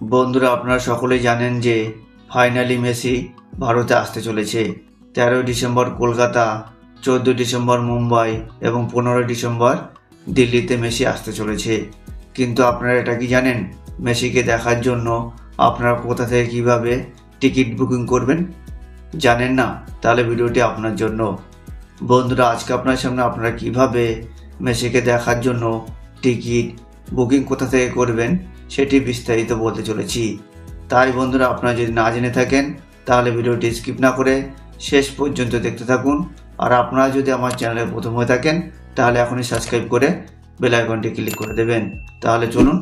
বন্ধুরা, আপনারা সকলেই জানেন যে ফাইনালি মেসি ভারতে আসতে চলেছে। 13 ডিসেম্বর কলকাতা, 14 ডিসেম্বর মুম্বাই এবং 15 ডিসেম্বর দিল্লিতে মেসি আসতে চলেছে। কিন্তু আপনারা এটা কি জানেন, মেসিকে দেখার জন্য আপনারা কোথা থেকে কিভাবে টিকিট বুকিং করবেন? জানেন না? তাহলে ভিডিওটি আপনার জন্য। বন্ধুরা, আজকে আপনার সামনে আপনারা কিভাবে মেসিকে দেখার জন্য টিকিট বুকিং কোথা থেকে করবেন সেটি বিস্তারিত বলতে চলেছি। তাই বন্ধুরা, আপনারা যদি না জেনে থাকেন তাহলে ভিডিওটি স্কিপ না করে শেষ পর্যন্ত দেখতে থাকুন। আর আপনারা যদি আমার চ্যানেলে প্রথম হয়ে থাকেন তাহলে এখনই সাবস্ক্রাইব করে বেল আইকনটি ক্লিক করে দেবেন। তাহলে চলুন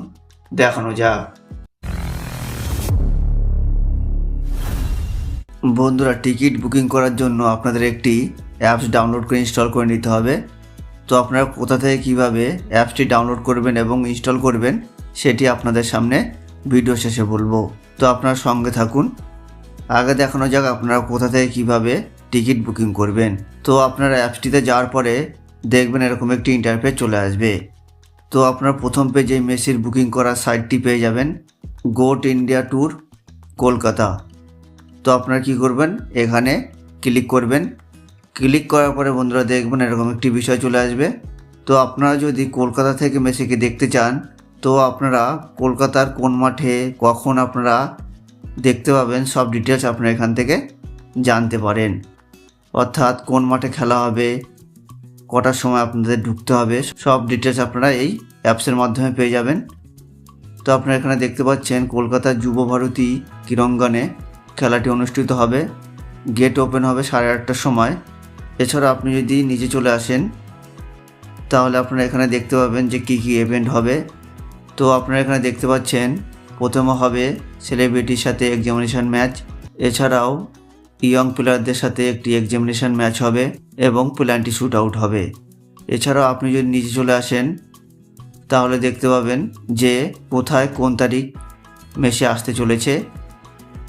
দেখানো যাক। বন্ধুরা, টিকিট বুকিং করার জন্য আপনাদের একটি অ্যাপস ডাউনলোড করে ইনস্টল করে নিতে হবে। তো আপনারা কোথা থেকে কীভাবে অ্যাপসটি ডাউনলোড করবেন এবং ইনস্টল করবেন সেটি আপনাদের সামনে ভিডিও শেষে বলবো। তো আপনারা সঙ্গে থাকুন। আগে দেখানো যাক আপনারা কোথা থেকে কীভাবে টিকিট বুকিং করবেন। তো আপনারা অ্যাপসটিতে যাওয়ার পরে দেখবেন এরকম একটি ইন্টারফেস চলে আসবে। তো আপনারা প্রথম পেজে মেসির বুকিং করার সাইটটি পেয়ে যাবেন, গোট ইন্ডিয়া ট্যুর কলকাতা। তো আপনারা কি করবেন, এখানে ক্লিক করবেন। ক্লিক করার পরে বন্ধুরা দেখবেন এরকম একটি বিষয় চলে আসবে। তো আপনারা যদি কলকাতা থেকে মেসিকে দেখতে চান তো আপনারা কলকাতার কোন মাঠে কখন আপনারা দেখতে পাবেন সব ডিটেলস আপনারা এখান থেকে জানতে পারেন। অর্থাৎ কোন মাঠে খেলা হবে, কটার সময় আপনাদের ঢুকতে হবে, সব ডিটেলস আপনারা এই অ্যাপসের মাধ্যমে পেয়ে যাবেন। তো আপনারা এখানে দেখতে পাচ্ছেন কলকাতার যুব ভারতী ক্রীড়াঙ্গনে খেলাটি অনুষ্ঠিত হবে। গেট ওপেন হবে 8:30টার সময়। এছাড়া আপনি যদি নিচে চলে আসেন তাহলে আপনারা এখানে দেখতে পাবেন যে কী কী ইভেন্ট হবে। তো আপনারা এখানে দেখতে পাচ্ছেন প্রথমে হবে সেলিব্রিটির সাথে এক্সামিনেশন ম্যাচ, এছাড়াও ইয়ং প্লেয়ারদের সাথে একটি এক্সামিনেশন ম্যাচ হবে এবং প্ল্যান্টি শ্যুট আউট হবে। এছাড়াও আপনি যদি নিচে চলে আসেন তাহলে দেখতে পাবেন যে কোথায় কোন তারিখ মেসি আসতে চলেছে।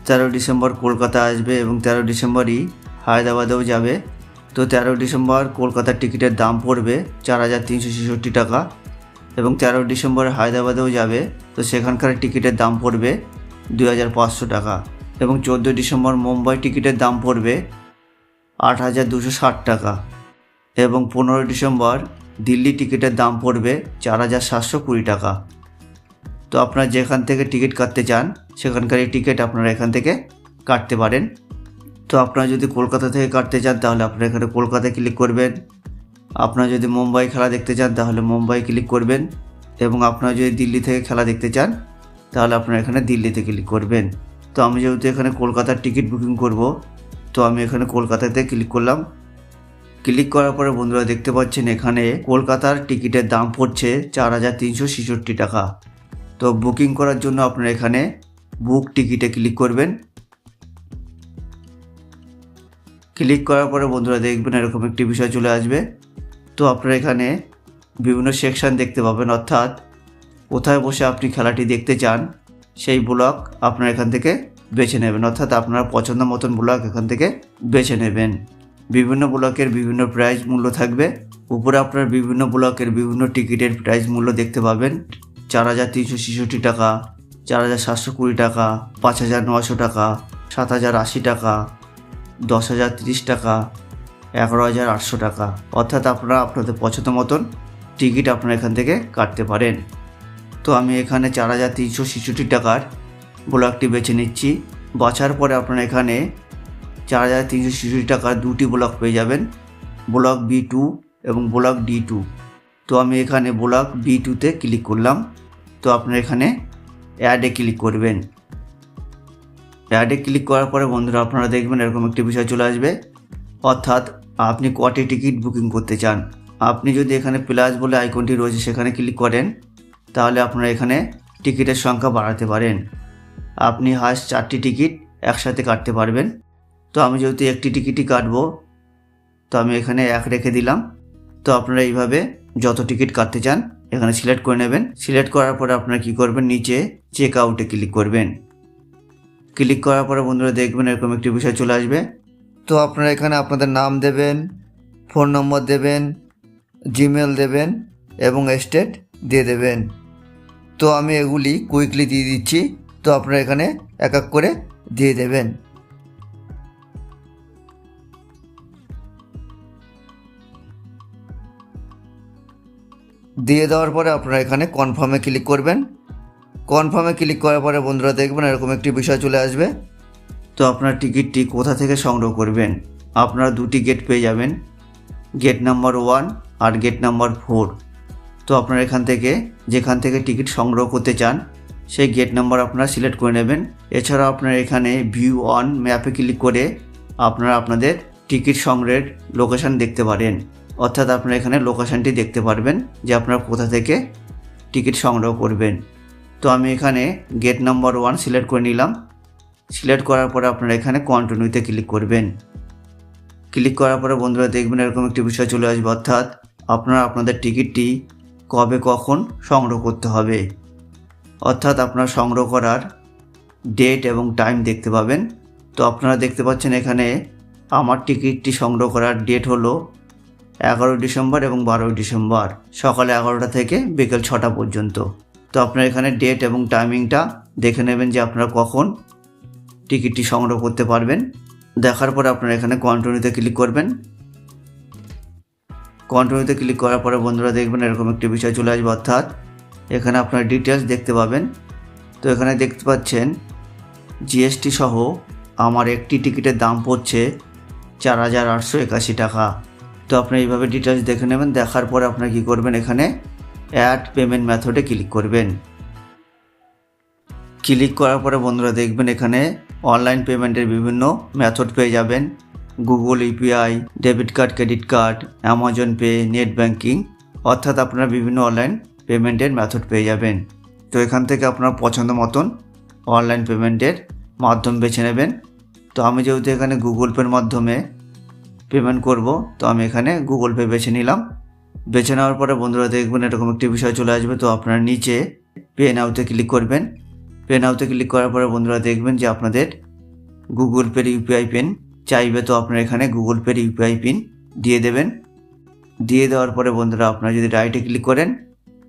13 ডিসেম্বর কলকাতা আসবে এবং 13 ডিসেম্বরই হায়দ্রাবাদেও যাবে। তো 13 ডিসেম্বর কলকাতার টিকিটের দাম পড়বে 4,366 টাকা এবং 13 ডিসেম্বর হায়দ্রাবাদেও যাবে, তো সেখানকার টিকিটের দাম পড়বে 2,500 টাকা এবং 14 ডিসেম্বর মুম্বাই টিকিটের দাম পড়বে 8,260 টাকা এবং 15 ডিসেম্বর দিল্লি টিকিটের দাম পড়বে 4,720 টাকা। তো আপনারা যেখান থেকে টিকিট কাটতে চান সেখানকার টিকিট আপনারা এখান থেকে কাটতে পারেন। তো আপনারা যদি কলকাতা থেকে কাটতে চান তাহলে আপনারা এখানে কলকাতায় ক্লিক করবেন। আপনারা যদি মুম্বাই খেলা দেখতে চান তাহলে মুম্বাই ক্লিক করবেন এবং আপনারা যদি দিল্লি থেকে খেলা দেখতে চান তাহলে আপনারা এখানে দিল্লিতে ক্লিক করবেন। তো আমি যেহেতু এখানে কলকাতার টিকিট বুকিং করব তো আমি এখানে কলকাতাতে ক্লিক করলাম। ক্লিক করার পরে বন্ধুরা দেখতে পাচ্ছেন এখানে কলকাতার টিকিটের দাম পড়ছে 4,366 টাকা। তো বুকিং করার জন্য আপনারা এখানে বুক টিকিটে ক্লিক করবেন। ক্লিক করার পরে বন্ধুরা দেখবেন এরকম একটি বিষয় চলে আসবে। তো আপনারা এখানে বিভিন্ন সেকশন দেখতে পাবেন, অর্থাৎ কোথায় বসে আপনি খেলাটি দেখতে চান সেই ব্লক আপনারা এখান থেকে বেছে নেবেন, অর্থাৎ আপনার পছন্দ মতন ব্লক এখান থেকে বেছে নেবেন। বিভিন্ন ব্লকের বিভিন্ন প্রাইস মূল্য থাকবে। উপরে আপনার বিভিন্ন ব্লকের বিভিন্ন টিকিটের প্রাইস মূল্য দেখতে পাবেন। 4,366 টাকা, 4,720 টাকা, 5,900 টাকা, 7,080 টাকা, 10,030 টাকা, 11,800 টাকা। অর্থাৎ আপনারা আপনাদের পছন্দ মতন টিকিট আপনারা এখান থেকে কাটতে পারেন। তো আমি এখানে 4,366 টাকার ব্লকটি বেছে নিচ্ছি। বাছার পরে আপনারা এখানে 4,366 টাকার দুটি ব্লক পেয়ে যাবেন, ব্লক B2 এবং ব্লক D2। তো আমি এখানে ব্লক B2তে ক্লিক করলাম। তো আপনারা এখানে অ্যাডে ক্লিক করবেন। অ্যাডে ক্লিক করার পরে বন্ধুরা আপনারা দেখবেন এরকম একটি বিষয় চলে আসবে, অর্থাৎ আপনি কটি টিকিট বুকিং করতে চান। আপনি যদি এখানে প্লাস বলে আইকনটি রয়েছে সেখানে ক্লিক করেন তাহলে আপনারা এখানে টিকিটের সংখ্যা বাড়াতে পারেন। আপনি হায়েস্ট 4টি টিকিট একসাথে কাটতে পারবেন। তো আমি যেহেতু একটি টিকিটই কাটবো তো আমি এখানে 1 রেখে দিলাম। তো আপনারা এইভাবে যত টিকিট কাটতে চান এখানে সিলেক্ট করে নেবেন। সিলেক্ট করার পরে আপনারা কী করবেন, নিচে চেক আউটে ক্লিক করবেন। ক্লিক করার পরে বন্ধুরা দেখবেন এরকম একটি বিষয় চলে আসবে। তো আপনারা এখানে আপনাদের নাম দেবেন, ফোন নম্বর দেবেন, জিমেল দেবেন এবং স্টেট দিয়ে দেবেন। তো আমি এগুলি কুইকলি দিয়ে দিচ্ছি। তো আপনারা এখানে এক এক করে দিয়ে দেবেন। দিয়ে দেওয়ার পরে আপনারা এখানে কনফার্মে ক্লিক করবেন। কনফার্মে ক্লিক করার পরে বন্ধুরা দেখবেন এরকম একটি বিষয় চলে আসবে। তো আপনার টিকিটটি কোথা থেকে সংগ্রহ করবেন, আপনারা দুটি গেট পেয়ে যাবেন, গেট নাম্বার 1 আর গেট নাম্বার 4। তো আপনারা এখান থেকে যেখান থেকে টিকিট সংগ্রহ করতে চান সেই গেট নাম্বার আপনারা সিলেক্ট করে নেবেন। এছাড়াও আপনারা এখানে ভিউ অন ম্যাপে ক্লিক করে আপনারা আপনাদের টিকিট সংগ্রহের লোকেশান দেখতে পারেন, অর্থাৎ আপনারা এখানে লোকেশানটি দেখতে পারবেন যে আপনারা কোথা থেকে টিকিট সংগ্রহ করবেন। তো আমি এখানে গেট নাম্বার 1 সিলেক্ট করে নিলাম। সিলেক্ট করার পরে আপনারা এখানে কন্টিনিউতে ক্লিক করবেন। ক্লিক করার পরে বন্ধুরা দেখবেন এরকম একটি বিষয় চলে আসবে, অর্থাৎ আপনারা আপনাদের টিকিটটি কবে কখন সংগ্রহ করতে হবে, অর্থাৎ আপনারা সংগ্রহ করার ডেট এবং টাইম দেখতে পাবেন। তো আপনারা দেখতে পাচ্ছেন এখানে আমার টিকিটটি সংগ্রহ করার ডেট হলো 11 ডিসেম্বর এবং 12 ডিসেম্বর সকালে 11টা থেকে বিকেল 6টা পর্যন্ত। তো আপনারা এখানে ডেট এবং টাইমিংটা দেখে নেবেন যে আপনারা কখন টিকিটটি সংগ্রহ করতে পারবেন। দেখার পরে আপনারা এখানে কন্টিনিউতে ক্লিক করবেন। কন্টিনিউতে ক্লিক করার পরে বন্ধুরা দেখবেন এরকম একটি বিষয় চলে আসবে, অর্থাৎ এখানে আপনার ডিটেলস দেখতে পাবেন। তো এখানে দেখতে পাচ্ছেন জিএসটি সহ আমার একটি টিকিটের দাম পড়ছে 4,881 টাকা। তো আপনি এইভাবে ডিটেলস দেখে নেবেন। দেখার পরে আপনারা কী করবেন, এখানে অ্যাড পেমেন্ট মেথডে ক্লিক করবেন। ক্লিক করার পরে বন্ধুরা দেখবেন এখানে অনলাইন পেমেন্টের বিভিন্ন মেথড পেয়ে যাবেন, Google UPI, debit card, credit card, Amazon pay, net banking, অর্থাৎ আপনারা বিভিন্ন অনলাইন পেমেন্টের মেথড পেয়ে যাবেন। তো এখান থেকে আপনার পছন্দ মতন অনলাইন পেমেন্টের মাধ্যম বেছে নেবেন। তো আমি যেহেতু এখানে গুগল পের মাধ্যমে পেমেন্ট করব, তো আমি এখানে গুগল পে বেছে নিলাম। বেছে নেওয়ার পরে বন্ধুরা দেখবেন এরকম একটি বিষয় চলে আসবে। তো আপনারা নিচে পে নাওতে ক্লিক করবেন। পে নাওতে ক্লিক করার পরে বন্ধুরা দেখবেন যে আপনাদের গুগল পের ইউপিআই পিন চাইবে, তো আপনারা এখানে গুগল পের ইউপিআই পিন দিয়ে দেবেন। দিয়ে দেওয়ার পরে বন্ধুরা আপনারা যদি রাইটে ক্লিক করেন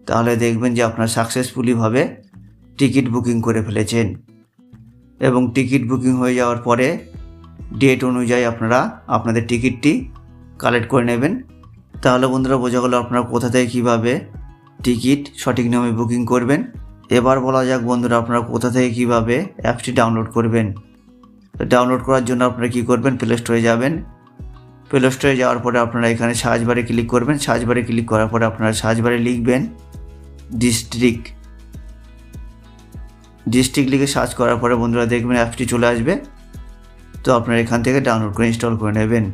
তাহলে দেখবেন যে আপনারা সাকসেসফুলিভাবে টিকিট বুকিং করে ফেলেছেন। এবং টিকিট বুকিং হয়ে যাওয়ার পরে ডেট অনুযায়ী আপনারা আপনাদের টিকিটটি কালেক্ট করে নেবেন। তাহলে বন্ধুরা বোঝা গেল আপনারা কোথা থেকে কীভাবে টিকিট সঠিক নিয়মে বুকিং করবেন। এবার বলা যাক বন্ধুরা আপনারা কোথা থেকে কীভাবে অ্যাপসটি ডাউনলোড করবেন। তো ডাউনলোড করার জন্য আপনারা কী করবেন, প্লে স্টোরে যাবেন। প্লে স্টোরে যাওয়ার পরে আপনারা এখানে সার্চ বারে ক্লিক করবেন। সার্চ বারে ক্লিক করার পরে আপনারা সার্চ বারে লিখবেন ডিস্ট্রিক্ট। লিখে সার্চ করার পরে বন্ধুরা দেখবেন অ্যাপসটি চলে আসবে। তো আপনারা এখান থেকে ডাউনলোড করে ইনস্টল করে নেবেন।